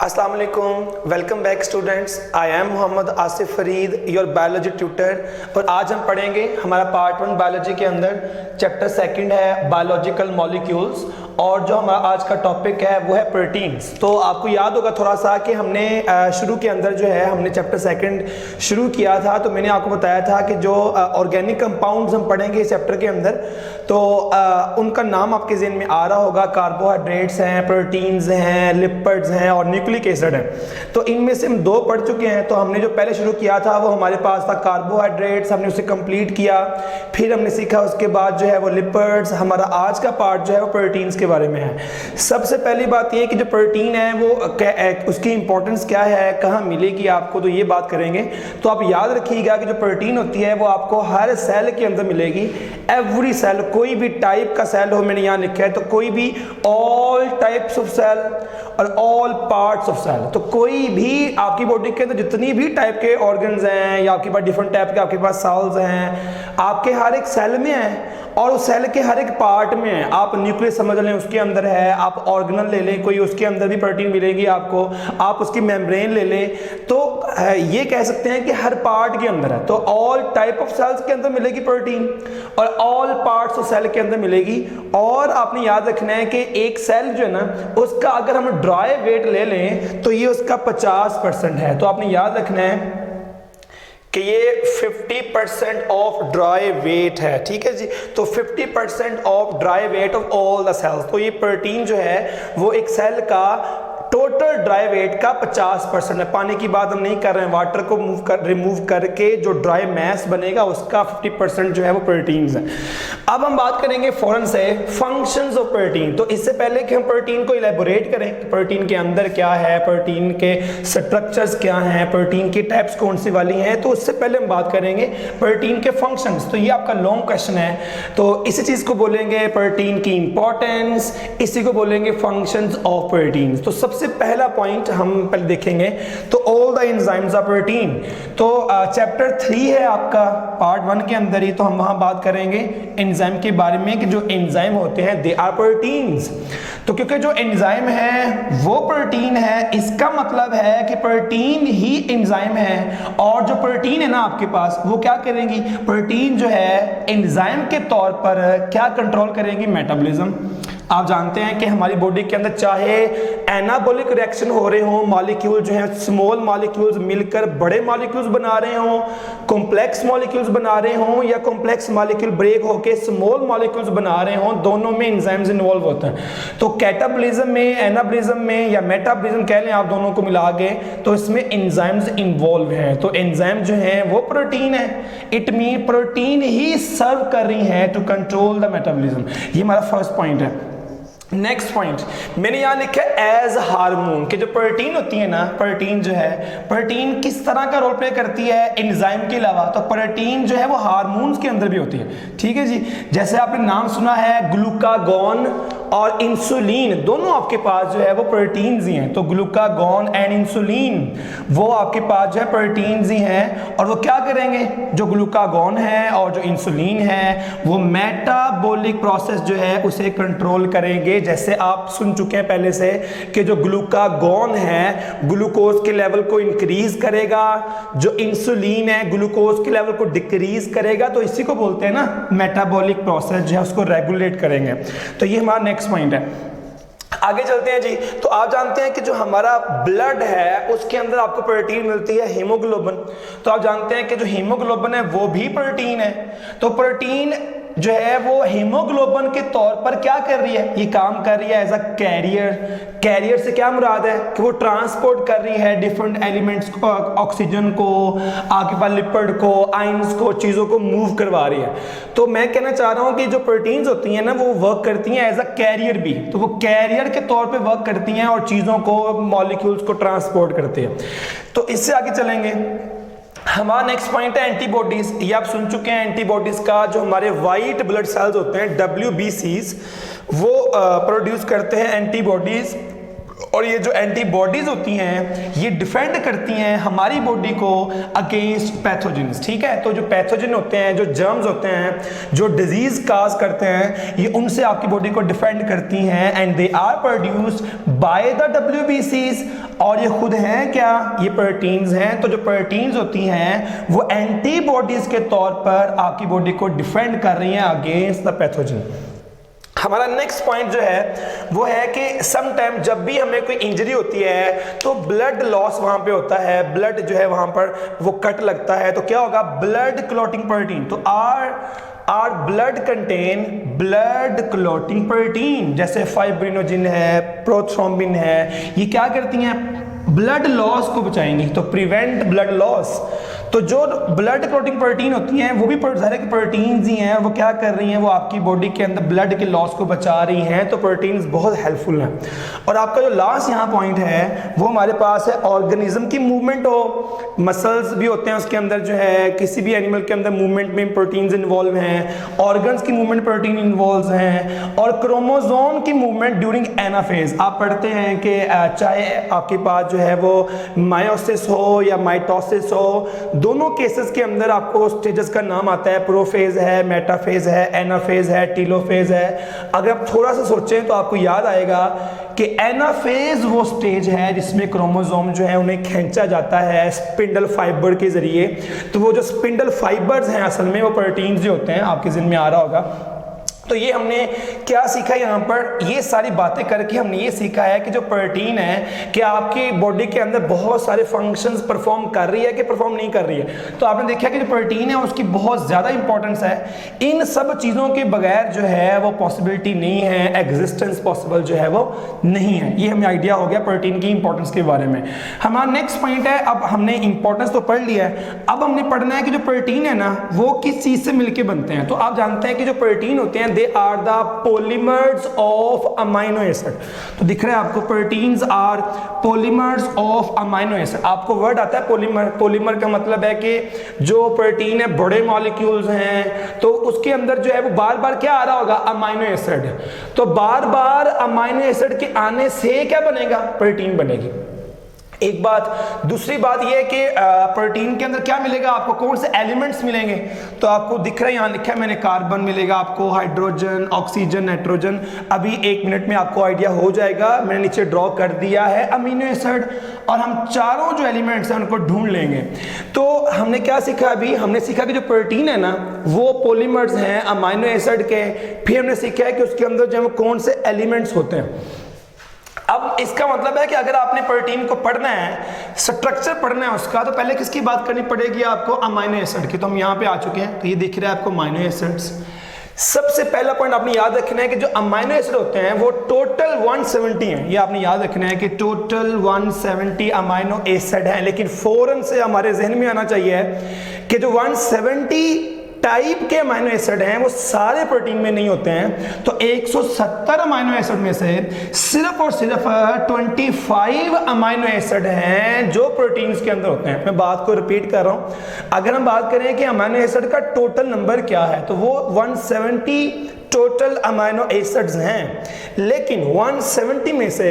अस्सलाम वालेकुम, welcome back students. I am Mohammad Asif Farid, your biology tutor. और आज हम पढ़ेंगे हमारा पार्ट 1 बायोलॉजी के अंदर चैप्टर सेकंड है बायोलॉजिकल मॉलिक्यूल्स, और जो हमारा आज का टॉपिक है वो है प्रोटीन्स। तो आपको याद होगा थोड़ा सा कि हमने शुरू के अंदर जो है हमने चैप्टर सेकंड शुरू किया था, तो मैंने आपको बताया था कि जो ऑर्गेनिक कंपाउंड्स हम पढ़ेंगे इस चैप्टर के अंदर, तो उनका नाम आपके ज़हन में आ रहा होगा। कार्बोहाइड्रेट्स हैं, प्रोटीन्स हैं, लिपिड्स हैं और न्यूक्लिक एसिड है। तो इनमें से हम दो पढ़ चुके हैं। तो हमने जो पहले शुरू किया था वो हमारे पास था कार्बोहाइड्रेट्स, हमने उसे कंप्लीट किया। फिर हमने सीखा उसके बाद जो है वो लिपिड्स। हमारा आज का पार्ट जो है वो प्रोटीन्स के बारे में है। सबसे पहली बात ये कि जो प्रोटीन है वो उसकी इंपॉर्टेंस क्या है, कहाँ मिलेगी आपको, तो ये बात करेंगे। तो आप याद रखिएगा कि जो प्रोटीन होती है वो आपको हर सेल के अंदर मिलेगी। एवरी सेल, कोई भी टाइप का सेल हो, मैंने यहाँ लिखा है, तो कोई भी ऑल टाइप्स ऑफ सेल और ऑल पार्ट्स ऑफ सेल। तो कोई भी आपकी बॉडी के अंदर जितनी भी टाइप के ऑर्गन्स हैं या आपके पास डिफरेंट टाइप के आपके पास सेल्स हैं, आपके हर एक सेल में है और उस सेल के हर एक पार्ट में है। आप न्यूक्लियस समझ लें उसके अंदर है, आप ऑर्गेनल ले लें कोई, उसके अंदर भी प्रोटीन मिलेगी आपको। आप उसकी मेम्ब्रेन ले लें, तो ये कह सकते हैं कि हर पार्ट के अंदर है। तो ऑल टाइप ऑफ सेल्स के अंदर मिलेगी प्रोटीन और ऑल पार्ट्स ऑफ सेल के अंदर मिलेगी। और आपने याद रखना है कि एक सेल जो है ना, उसका अगर हम ड्राई वेट ले लें तो ये उसका 50% है। तो आपने याद रखना है कि ये 50% ऑफ ड्राई वेट है, ठीक है जी। तो 50% of dry weight of all the cells. तो ये प्रोटीन जो है वो एक सेल का टोटल ड्राई वेट का 50% है। पानी की बात हम नहीं कर रहे हैं, वाटर को रिमूव करके जो ड्राई मैस बनेगा उसका 50% जो है वो प्रोटीन्स है। अब हम बात करेंगे फौरन से फंक्शंस ऑफ प्रोटीन। तो इससे पहले कि हम प्रोटीन को इलेबोरेट करें, प्रोटीन के अंदर क्या है, प्रोटीन के स्ट्रक्चर्स क्या हैं, प्रोटीन की टाइप्स कौन सी वाली हैं, तो उससे पहले हम बात करेंगे प्रोटीन के फंक्शंस। तो ये आपका लॉन्ग क्वेश्चन है, तो इसी चीज को बोलेंगे प्रोटीन की इंपॉर्टेंस, इसी को बोलेंगे फंक्शंस ऑफ प्रोटीन। तो सबसे पहला पॉइंट हम पहले देखेंगे, तो all the enzymes of protein. तो चैप्टर 3 है आपका पार्ट 1 के अंदर ही, तो हम वहां बात करेंगे एंजाइम के बारे में कि जो एंजाइम होते हैं दे आर प्रोटीन्स। तो क्योंकि जो एंजाइम है वो प्रोटीन है, इसका मतलब है कि प्रोटीन ही एंजाइम है। और जो प्रोटीन है ना आपके पास, वो क्या करेंगी, प्रोटीन जो है एंजाइम के तौर पर क्या कंट्रोल करेंगी, मेटाबॉलिज्म। आप जानते हैं कि हमारी बॉडी के अंदर चाहे एनाबॉलिक रिएक्शन हो रहे हो, मॉलिक्यूल जो है स्मॉल मॉलिक्यूल्स मिलकर बड़े मॉलिक्यूल्स बना रहे हो, कॉम्प्लेक्स मॉलिक्यूल्स बना रहे हो, या कॉम्प्लेक्स मॉलिक्यूल ब्रेक होकर स्मॉल मॉलिक्यूल्स बना रहे हो, दोनों में एंजाइम्स इन्वॉल्व होते हैं। तो कैटाबॉलिज्म में, एनाबॉलिज्म में या मेटाबॉलिज्म कह लें आप, दोनों को मिला के, तो इसमें एंजाइम्स इन्वॉल्व हैं। तो एंजाइम जो है वो प्रोटीन है, इट मीन प्रोटीन ही सर्व कर रही है टू कंट्रोल द मेटाबॉलिज्म। ये हमारा फर्स्ट पॉइंट है। नेक्स्ट पॉइंट मैंने यहां लिखा है एज हार्मोन, कि जो प्रोटीन होती है ना, प्रोटीन जो है, प्रोटीन किस तरह का रोल प्ले करती है एंजाइम के अलावा। तो प्रोटीन जो है वो हार्मोन्स के अंदर भी होती है, ठीक है जी। जैसे आपने नाम सुना है ग्लूकागॉन और इंसुलिन, दोनों आपके पास जो है वो प्रोटीन्स ही हैं। तो ग्लूकागॉन एंड इंसुलिन वो आपके पास जो है प्रोटीन्स ही हैं, और वो क्या करेंगे, जो ग्लूकागॉन है और जो इंसुलिन है वो मेटाबॉलिक प्रोसेस जो है उसे कंट्रोल करेंगे। जैसे आप सुन चुके हैं पहले से कि जो ग्लूकागॉन है ग्लूकोज के लेवल को इंक्रीज करेगा, जो इंसुलिन है ग्लूकोज के लेवल को डिक्रीज करेगा। तो इसी को बोलते हैं ना मेटाबॉलिक प्रोसेस जो है उसको रेगुलेट करेंगे। तो ये हमारा नेक्स्ट पॉइंट है। आगे चलते हैं जी। तो आप जानते हैं कि जो हमारा ब्लड है उसके अंदर आपको प्रोटीन मिलती है हीमोग्लोबिन। तो आप जानते हैं कि जो हीमोग्लोबिन है वो भी प्रोटीन है। तो प्रोटीन जो है वो हीमोग्लोबिन के तौर पर क्या कर रही है, ये काम कर रही है एज अ कैरियर। कैरियर से क्या मुराद है कि वो ट्रांसपोर्ट कर रही है डिफरेंट एलिमेंट्स को, ऑक्सीजन को, आपके पास लिपिड को, आयंस को, चीजों को मूव करवा रही है। तो मैं कहना चाह रहा हूं कि जो प्रोटीन्स होती हैं ना वो वर्क करती हैं एज अ कैरियर भी। तो वो कैरियर के तौर पे वर्क करती हैं और चीजों को, मॉलिक्यूल्स को ट्रांसपोर्ट करती है। तो इससे आगे चलेंगे, हमारा नेक्स्ट पॉइंट है एंटीबॉडीज। ये आप सुन चुके हैं एंटीबॉडीज का, जो हमारे वाइट ब्लड सेल्स होते हैं WBCs, वो प्रोड्यूस करते हैं एंटीबॉडीज। और ये जो एंटीबॉडीज होती हैं ये डिफेंड करती हैं हमारी बॉडी को अगेंस्ट पैथोजेंस, ठीक है। तो जो पैथोजन होते हैं, जो जर्म्स होते हैं, जो डिजीज काज करते हैं, ये उनसे आपकी बॉडी को डिफेंड करती हैं and they are produced by the WBCs। और ये खुद हैं क्या, ये प्रोटीन्स हैं। तो जो प्रोटीन्स होती हैं वो एंटीबॉडीज के तौर पर आपकी बॉडी को डिफेंड कर रही हैं अगेंस्ट द पैथोजन। हमारा नेक्स्ट पॉइंट जो है वो है कि सम टाइम जब भी हमें कोई इंजरी होती है तो ब्लड लॉस वहां पे होता है, ब्लड जो है वहां पर वो कट लगता है, तो क्या होगा, ब्लड क्लॉटिंग प्रोटीन। तो our blood contain blood clotting protein, जैसे फाइब्रिनोजिन है, प्रोथ्रोम्बिन है, ये क्या करती हैं, ब्लड लॉस को बचाएंगी, तो प्रिवेंट ब्लड लॉस। तो जो ब्लड क्लॉटिंग प्रोटीन होती हैं वो भी सारे के प्रोटीन्स ही हैं, वो क्या कर रही हैं, वो आपकी बॉडी के अंदर ब्लड के लॉस को बचा रही हैं। तो प्रोटीन्स बहुत हेल्पफुल हैं। और आपका जो लास्ट यहाँ पॉइंट है वो हमारे पास है ऑर्गेनिज्म की मूवमेंट हो, मसल्स भी होते हैं उसके अंदर, जो है किसी भी एनिमल के अंदर मूवमेंट में प्रोटीन्स इन्वॉल्व हैं, ऑर्गन्स की मूवमेंट प्रोटीन इन्वॉल्व हैं, और क्रोमोसोम की मूवमेंट ड्यूरिंग एनाफेज। आप पढ़ते हैं कि चाहे आपके पास जो है वो मायोसिस हो या माइटोसिस हो, दोनों केसेस के अंदर आपको स्टेजेस का नाम आता है, प्रोफेज है, मेटाफेज है, एनाफेज है, टीलोफेज है। अगर आप थोड़ा सा सोचें तो आपको याद आएगा कि एनाफेज वो स्टेज है जिसमें क्रोमोसोम जो है उन्हें खींचा जाता है स्पिंडल फाइबर के जरिए। तो वो जो स्पिंडल फाइबर्स हैं असल में वो प्रोटीन्स जो होते हैं, आपके ज़हन में आ रहा होगा। तो ये हमने क्या सीखा यहाँ पर, ये सारी बातें करके हमने ये सीखा है कि जो प्रोटीन है कि आपकी बॉडी के अंदर बहुत सारे फंक्शंस परफॉर्म कर रही है कि परफॉर्म नहीं कर रही है। तो आपने देखा कि जो प्रोटीन है उसकी बहुत ज़्यादा इंपॉर्टेंस है। इन सब चीज़ों के बगैर जो है वो पॉसिबिलिटी नहीं है, एग्जिस्टेंस पॉसिबल जो है वो नहीं है। ये हमें आइडिया हो गया प्रोटीन की इंपॉर्टेंस के बारे में। हमारा नेक्स्ट पॉइंट है, अब हमने इंपॉर्टेंस तो पढ़ लिया है, अब हमने पढ़ना है कि जो प्रोटीन है ना वो किस चीज़ से मिलकर बनते हैं। तो आप जानते हैं कि जो प्रोटीन होते हैं they are the polymers of amino acid। तो दिख रहा है आपको, proteins are polymers of amino acid। आपको वर्ड आता है पॉलीमर। पॉलीमर का मतलब है कि जो प्रोटीन है बड़े मॉलिक्यूल्स हैं, तो उसके अंदर जो है वो बार बार क्या आ रहा होगा, अमाइनो एसिड। तो बार बार अमाइनो एसिड के आने से क्या बनेगा, प्रोटीन बनेगी। एक बात। दूसरी बात यह है कि प्रोटीन के अंदर क्या मिलेगा आपको, कौन से एलिमेंट्स मिलेंगे। तो आपको दिख रहा है, यहाँ लिखा है मैंने, कार्बन मिलेगा आपको, हाइड्रोजन, ऑक्सीजन, नाइट्रोजन। अभी 1 मिनट में आपको आइडिया हो जाएगा, मैंने नीचे ड्रॉ कर दिया है अमीनो एसिड। और हम चारों जो एलिमेंट्स हैं उनको ढूंढ लेंगे। तो हमने क्या सीखा, अभी हमने सीखा कि जो प्रोटीन है ना वो पॉलीमर्स हैं अमीनो एसिड के। फिर हमने सीखा है कि उसके अंदर जो है कौन से एलिमेंट्स होते हैं। अब इसका मतलब है कि अगर आपने प्रोटीन को पढ़ना है, स्ट्रक्चर पढ़ना है उसका, तो पहले किसकी बात करनी पड़ेगी आपको, अमाइनो एसिड की। तो हम यहाँ पे आ चुके हैं, तो ये दिख रहा है आपको अमाइनो एसिड्स। सबसे पहला पॉइंट आपने याद रखना है कि जो अमाइनो एसिड होते हैं वो टोटल 170 हैं। ये आपने याद रखना है कि टोटल 170 अमाइनो एसिड हैं। लेकिन फौरन से हमारे जहन में आना चाहिए कि जो 170 टाइप के अमाइनो एसिड हैं वो सारे प्रोटीन में नहीं होते हैं। तो 170 अमाइनो एसिड में से सिर्फ और सिर्फ 25 अमाइनो एसिड हैं जो प्रोटीन्स के अंदर होते हैं। मैं बात को रिपीट कर रहा हूं, अगर हम बात करें कि अमाइनो एसिड का टोटल नंबर क्या है तो वो 170 टोटल अमाइनो एसिड्स हैं। लेकिन 170 में से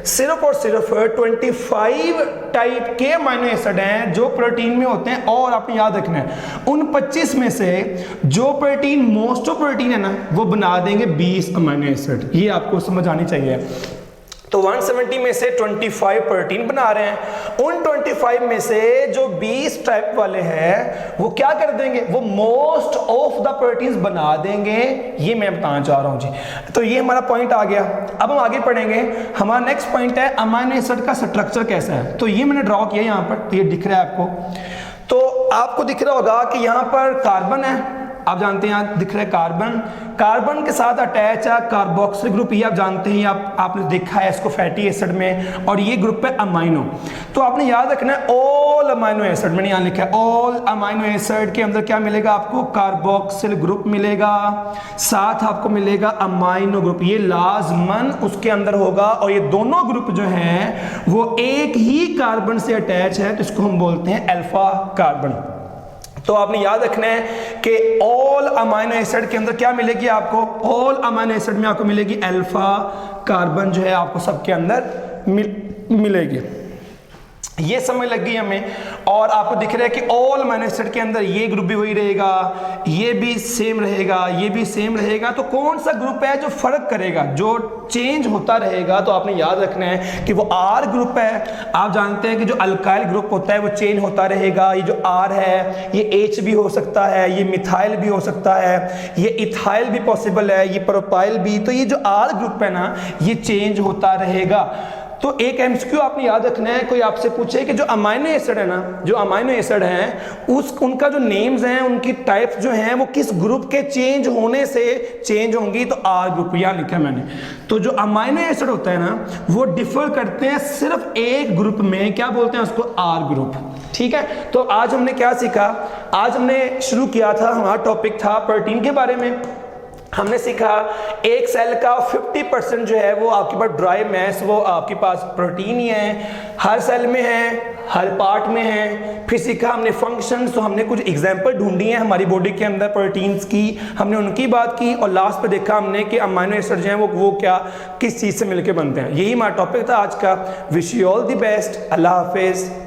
सिर्फ और सिर्फ 25 टाइप के अमाइनो एसिड हैं जो प्रोटीन में होते हैं। और आपने याद रखना है उन 25 में से जो प्रोटीन मोस्ट ऑफ प्रोटीन है ना वो बना देंगे 20 अमाइनो एसिड। ये आपको समझ आनी चाहिए। तो 170 में से 25 प्रोटीन बना रहे हैं, उन 25 में से जो 20 टाइप वाले हैं वो क्या कर देंगे, वो मोस्ट ऑफ द प्रोटीन्स बना देंगे। ये मैं बताना चाह रहा हूं जी। तो ये हमारा पॉइंट आ गया। अब हम आगे पढ़ेंगे। हमारा नेक्स्ट पॉइंट है अमाइनो एसिड का स्ट्रक्चर कैसा है। तो ये मैंने ड्रॉ किया यहाँ पर, तो ये दिख रहा है आपको। तो आपको दिख रहा होगा कि यहाँ पर कार्बन है, आप जानते हैं यहाँ दिख रहा है कार्बन। कार्बन के साथ अटैच है कार्बोक्सिल ग्रुप, ये आप जानते हैं, आपने देखा है इसको फैटी एसिड में। और ये ग्रुप है अमाइनो। तो आपने याद रखना है ऑल अमाइनो एसिड, मैंने यहाँ लिखा है ऑल अमाइनो एसिड के अंदर क्या मिलेगा आपको, कार्बोक्सिल ग्रुप मिलेगा, साथ आपको मिलेगा अमाइनो ग्रुप। ये लाजमन उसके अंदर होगा। और ये दोनों ग्रुप जो हैं वो एक ही कार्बन से अटैच है, तो इसको हम बोलते हैं अल्फा कार्बन। तो आपने याद रखना है कि ऑल अमाइनो एसिड के अंदर क्या मिलेगी आपको, ऑल अमाइनो एसिड में आपको मिलेगी अल्फा कार्बन जो है आपको सबके अंदर मिलेगी। ये समझ लग गई हमें। और आपको दिख रहा है कि ऑल अमीनो एसिड के अंदर ये ग्रुप भी वही रहेगा, ये भी सेम रहेगा, ये भी सेम रहेगा। तो कौन सा ग्रुप है जो फर्क करेगा, जो चेंज होता रहेगा? तो आपने याद रखना है कि वो आर ग्रुप है। आप जानते हैं कि जो अल्काइल ग्रुप होता है वो चेंज होता रहेगा। ये जो आर है ये एच भी हो सकता है, ये मिथाइल भी हो सकता है, ये इथाइल भी पॉसिबल है, ये प्रोपाइल भी। तो ये जो आर ग्रुप है ना ये चेंज होता रहेगा। तो एक एमसीक्यू आपने याद रखना है, कोई आपसे पूछे कि जो अमाइनो एसिड है ना, जो अमाइनो एसिड हैं उनका जो नेम्स हैं, उनकी टाइप्स जो हैं वो किस ग्रुप के चेंज होने से चेंज होंगी, तो आर ग्रुप यहाँ लिखा मैंने। तो जो अमाइनो एसिड होता है ना वो डिफर करते हैं सिर्फ एक ग्रुप में, क्या बोलते हैं उसको, आर ग्रुप। ठीक है, तो आज हमने क्या सीखा? आज हमने शुरू किया था, हमारा टॉपिक था प्रोटीन के बारे में। हमने सीखा एक सेल का 50% जो है वो आपके पास ड्राई मैस, वो आपके पास प्रोटीन ही है, हर सेल में है, हर पार्ट में है। फिर सीखा हमने फंक्शंस, तो हमने कुछ एग्जांपल ढूंढी हैं हमारी बॉडी के अंदर प्रोटीन्स की, हमने उनकी बात की। और लास्ट पे देखा हमने कि अमाइनो एसिड जो हैं वो क्या किस चीज़ से मिलकर बनते हैं। यही हमारा टॉपिक था आज का। Wish you all the best. अल्लाह हाफिज़।